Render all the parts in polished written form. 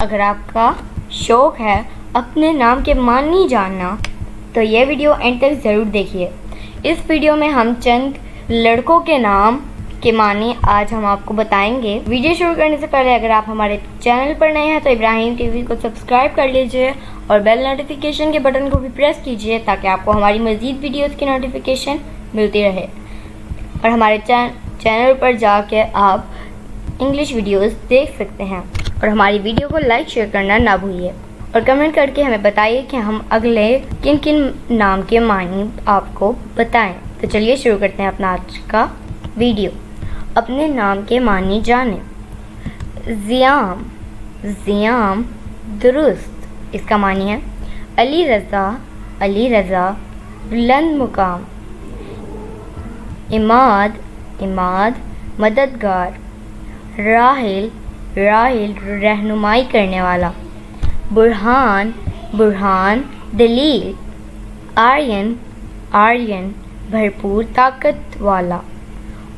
اگر آپ کا شوق ہے اپنے نام کے معنی جاننا تو یہ ویڈیو اینڈ تک ضرور دیکھیے۔ اس ویڈیو میں ہم چند لڑکوں کے نام کے معنی آج ہم آپ کو بتائیں گے۔ ویڈیو شروع کرنے سے پہلے اگر آپ ہمارے چینل پر نئے ہیں تو ابراہیم ٹی وی کو سبسکرائب کر لیجئے اور بیل نوٹیفیکیشن کے بٹن کو بھی پریس کیجئے تاکہ آپ کو ہماری مزید ویڈیوز کی نوٹیفیکیشن ملتی رہے، اور ہمارے چینل پر جا کے آپ انگلش ویڈیوز دیکھ سکتے ہیں، اور ہماری ویڈیو کو لائک شیئر کرنا نہ بھولیے، اور کمنٹ کر کے ہمیں بتائیے کہ ہم اگلے کن کن نام کے معنی آپ کو بتائیں۔ تو چلیے شروع کرتے ہیں اپنا آج کا ویڈیو۔ اپنے نام کے معنی جانیں۔ زیام، زیام درست، اس کا معنی ہے علی رضا، علی رضا بلند مقام۔ عماد، عماد مددگار۔ راحل، راحل رہنمائی کرنے والا۔ برہان، برہان دلیل۔ آرین، آرین بھرپور طاقت والا۔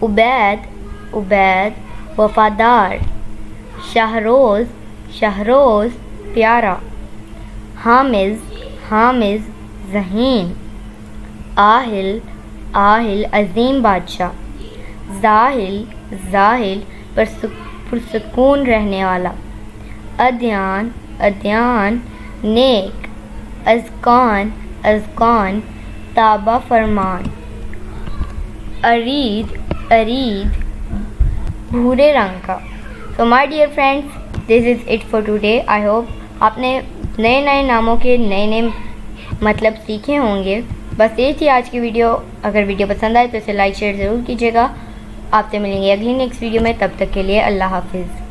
عبید، عبید وفادار۔ شہروز، شہروز پیارا۔ حامز، حامز ذہین۔ آہل، آہل عظیم بادشاہ۔ زاہل، زاہل پرسکون رہنے والا۔ ادیان، ادیان نیک۔ اذقان، اذقان تابع فرمان۔ ارید، ارید بھورے رنگ کا۔ So my dear friends, this is it for today. I hope آپ نے نئے نئے ناموں کے نئے نئے مطلب سیکھے ہوں گے۔ بس یہ تھی آج کی ویڈیو۔ اگر ویڈیو پسند آئے تو اسے لائک شیئر ضرور کیجیے گا۔ آپ سے ملیں گے اگلی نیکسٹ ویڈیو میں، تب تک کے لیے اللہ حافظ۔